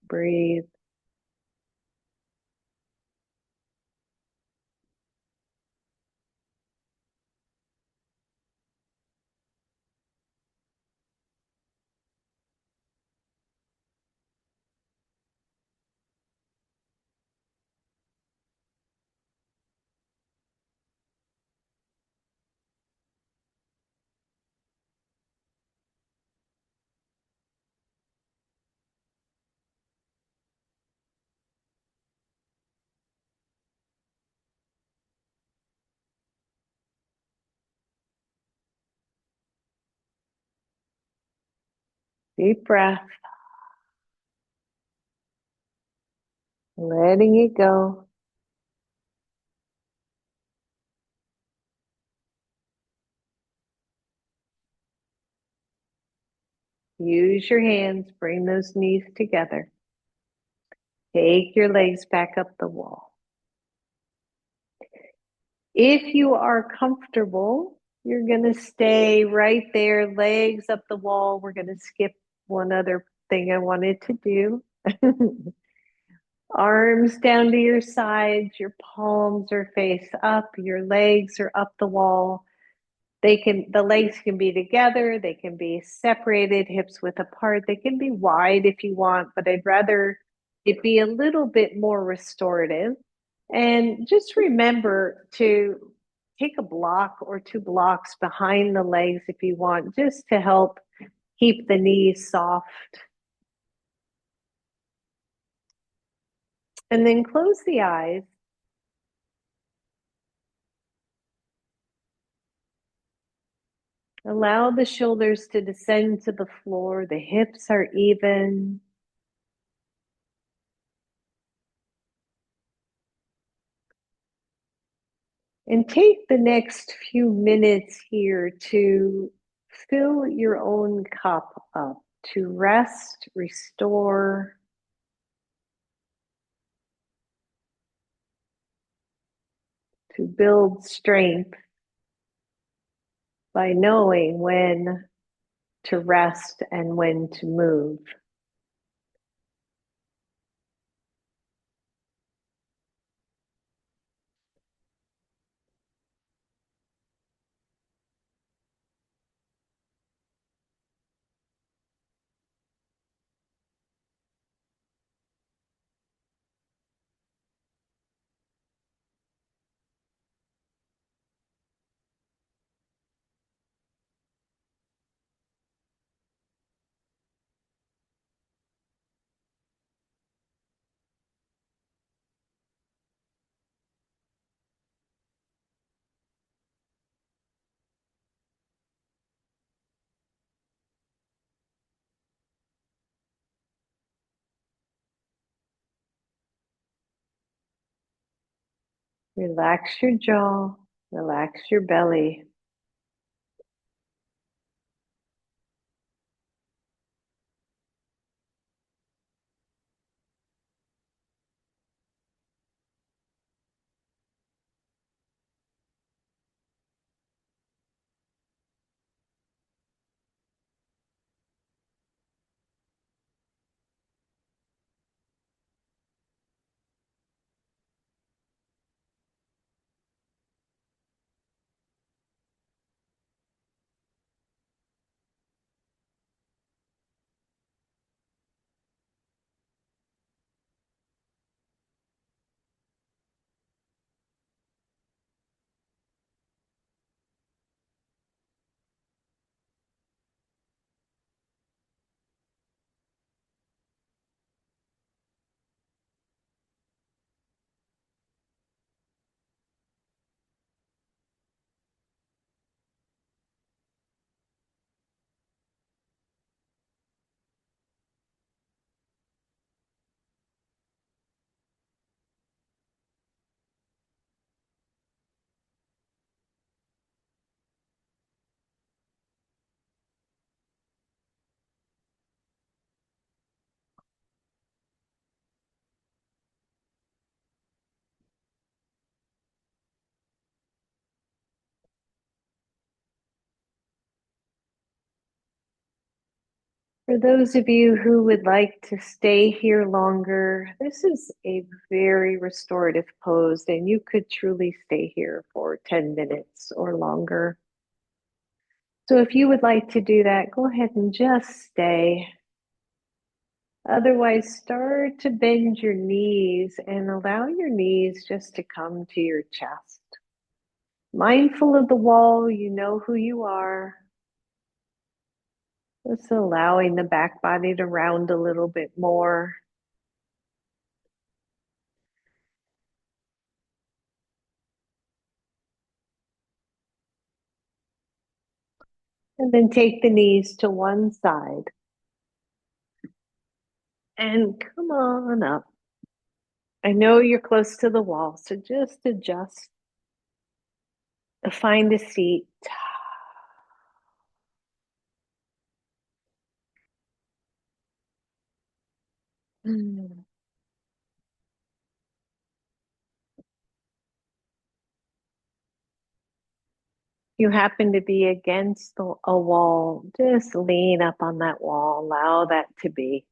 Breathe. Deep breath. Letting it go. Use your hands, bring those knees together. Take your legs back up the wall. If you are comfortable, you're going to stay right there, legs up the wall. We're going to skip one other thing I wanted to do. Arms down to your sides, your palms are face up, your legs are up the wall. The legs can be together, they can be separated, hips width apart, they can be wide if you want, but I'd rather it be a little bit more restorative. And just remember to take a block or two blocks behind the legs if you want, just to help keep the knees soft. And then close the eyes. Allow the shoulders to descend to the floor. The hips are even. And take the next few minutes here to fill your own cup up, to rest, restore, to build strength by knowing when to rest and when to move. Relax your jaw, relax your belly. For those of you who would like to stay here longer, this is a very restorative pose, and you could truly stay here for 10 minutes or longer. So if you would like to do that, go ahead and just stay. Otherwise, start to bend your knees and allow your knees just to come to your chest. Mindful of the wall, you know who you are. Just allowing the back body to round a little bit more. And then take the knees to one side and come on up. I know you're close to the wall, so just adjust. Find a seat. Mm. You happen to be against a wall, just lean up on that wall, allow that to be.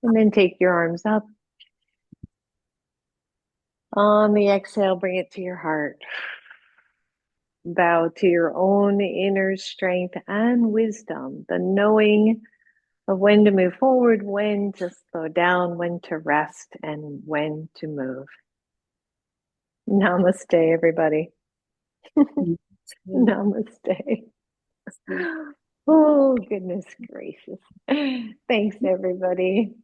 And then take your arms up. On the exhale, bring it to your heart. Bow to your own inner strength and wisdom, the knowing of when to move forward, when to slow down, when to rest, and when to move. Namaste, everybody. Namaste. Oh, goodness gracious. Thanks, everybody.